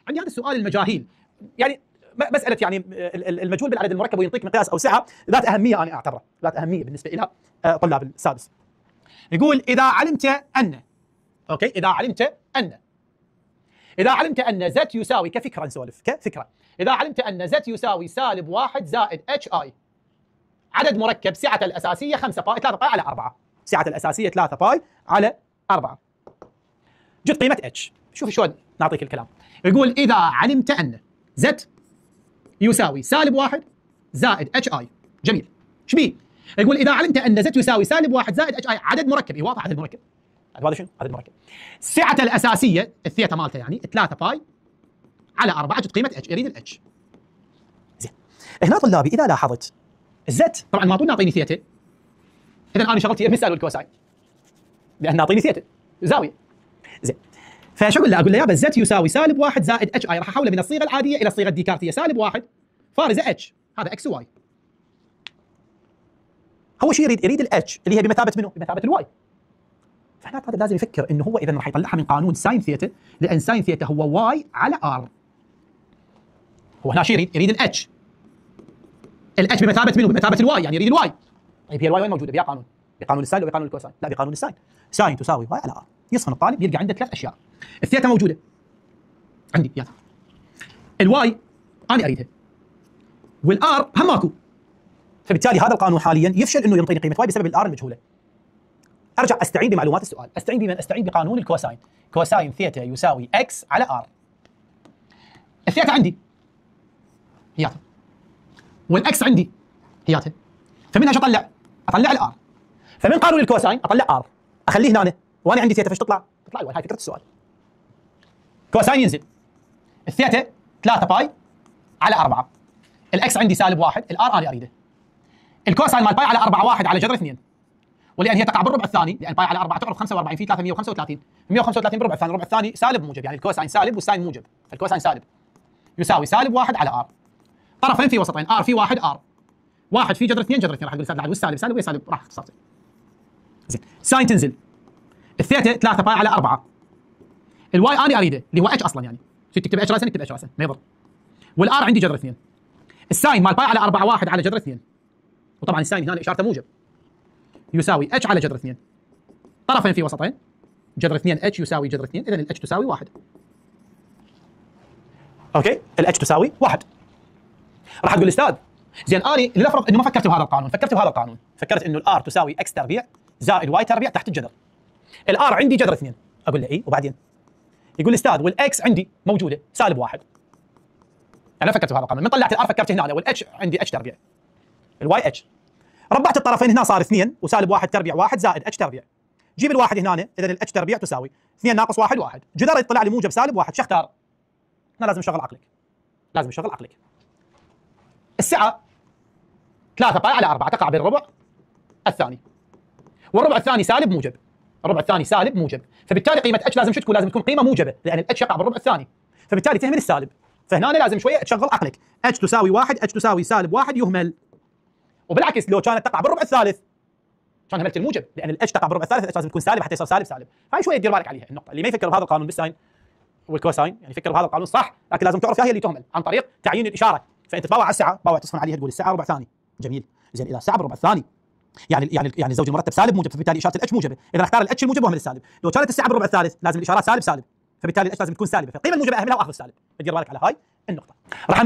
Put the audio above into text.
عندي هذا السؤال المجاهيل، يعني مساله يعني المجهول بالعدد المركب ويعطيك مقياس او سعه ذات اهميه، انا اعتبرها ذات اهميه بالنسبه الى طلاب السادس. يقول اذا علمت ان، اوكي، اذا علمت ان زد يساوي، كفكره نسولف كفكره، اذا علمت ان زد يساوي سالب 1 زائد اتش اي، عدد مركب سعته الاساسيه 5 باي 3 باي على 4، سعه الاساسيه 3 باي على 4، جد قيمه اتش. شوف شلون نعطيك الكلام. يقول اذا علمت ان زد يساوي سالب 1 زائد اتش اي، جميل. ايش بيه؟ يقول اذا علمت ان زد يساوي سالب 1 زائد اتش اي، عدد مركب، واضح عدد مركب، هذا شنو؟ عدد مركب. سعته الاساسيه الثيتا مالته يعني 3 باي على 4، جد قيمه اتش، يريد الاتش. زين. هنا طلابي اذا لاحظت الزد طبعا ما نعطيني ثيتا، اذا انا شغلتي المثال والكوساين، لان نعطيني ثيتا زاويه. زين. فشو اقول له؟ اقول له يابا الزد يساوي سالب 1 زائد اتش اي، راح احوله من الصيغه العاديه الى الصيغه الديكارتيه، سالب 1 فارزه اتش، هذا اكس وواي. اول شيء يريد الاتش اللي هي بمثابه منو؟ بمثابه الواي. فهنا هذا لازم يفكر انه هو اذا راح يطلعها من قانون ساين ثيتا، لان ساين ثيتا هو واي على ار. هو هنا شو يريد الاتش، الاتش بمثابه منو؟ بمثابه الواي، يعني يريد الواي. طيب هي الواي وين موجوده؟ بيا قانون، بقانون الساين ولا بقانون الكوساين؟ لا، بقانون الساين. ساين تساوي واي على ار. يصفن الطالب يلقى عنده ثلاث اشياء. الثيتا موجوده عندي، يلا. الواي انا اريدها، والار هم ماكو، فبالتالي هذا القانون حاليا يفشل انه ينطيني قيمه واي بسبب الار المجهوله. ارجع استعين بمعلومات السؤال، استعين بمن؟ استعين بقانون الكوساين. كوساين ثيتا يساوي اكس على ار. الثيتا عندي هياتها، والاكس عندي هياتها، فمنها شو اطلع الار. فمن قانون الكوساين اطلع ار، اخليه هنا وانا عندي ثيتا، فايش تطلع الواي. هاي فكره السؤال. كوساين ينزل، الثيتا 3 باي على 4، الاكس عندي سالب 1، الار انا اريده. الكوساين مال باي على 4 1 على جذر 2، ولان هي تقع بالربع الثاني، لان باي على 4 تعرف 45 في 335، 135 بالربع الثاني، الربع الثاني سالب موجب، يعني الكوساين سالب والساين موجب، فالكوساين سالب يساوي سالب 1 على ار، طرفين في وسطين، ار في 1 ار، 1 في جذر 2 جذر 2، راح اقول استاذ العدو السالب سالب ويا سالب، راح اختصر. زين. ساين تنزل، الثيتا 3 باي على 4، الواي انا اريده اللي هو اتش اصلا، يعني تكتب اتش راسا، نكتب اتش راسا ما يضر، والار عندي جذر 2، الساين مال باي على 4 1 على جذر 2، وطبعا الساين هنا اشارته موجب، يساوي اتش على جذر 2، طرفين في وسطين، جذر 2 اتش يساوي جذر 2، اذا الاتش تساوي 1. اوكي، الاتش تساوي 1. راح تقول استاذ زين اني لنفرض انه ما فكرت بهذا القانون، فكرت بهذا القانون، فكرت انه الار تساوي اكس تربيع زائد واي تربيع تحت الجذر. الار عندي جذر 2، اقول له اي، وبعدين يقول استاذ والاكس عندي موجوده سالب 1. انا فكرت بهذا القانون، من طلعت الار فكرت هنا، والاتش عندي اتش تربيع، الواي اتش، ربعت الطرفين هنا صار 2 وسالب 1 تربيع 1 زائد اتش تربيع، جيب الواحد هنا، اذا الاتش تربيع تساوي 2 ناقص 1 1، جذر يطلع لي موجب سالب 1، شو اختار؟ هنا لازم تشغل عقلك، لازم تشغل عقلك. السعه 3 باي على 4 تقع بالربع الثاني، والربع الثاني سالب موجب، الربع الثاني سالب موجب، فبالتالي قيمه اتش لازم شو تكون؟ لازم تكون قيمه موجبه، لان الاتش يقع بالربع الثاني، فبالتالي تهمل السالب، فهنا لازم شويه تشغل عقلك، اتش تساوي 1، اتش تساوي سالب 1 يهمل، وبالعكس لو كانت تقع بالربع الثالث كان هملت الموجب، لان الاتش تقع بالربع الثالث، الاتش لازم تكون سالب حتى يصير سالب سالب. هاي شويه دير بالك عليها النقطه، اللي ما يفكر بهذا القانون بالساين والكوساين يعني يفكر بهذا القانون صح، لكن لازم تعرف هي اللي تهمل عن طريق تعيين الاشاره. فانت تباوع على السعه، باوع تصفن عليها تقول السعه ربع ثاني، جميل. زين اذا السعه بالربع الثاني يعني زوج المرتب سالب موجب، فبالتالي اشاره الاتش موجبه، اذا اختار الاتش الموجب واهمل السالب. لو كانت السعه بالربع الثالث لازم الاشارات سالب سالب، فبالتالي الاتش لازم تكون سالبه، فالقيمه الموجبه اهملها واخذ السالب. دير بالك على هاي النقطه. راح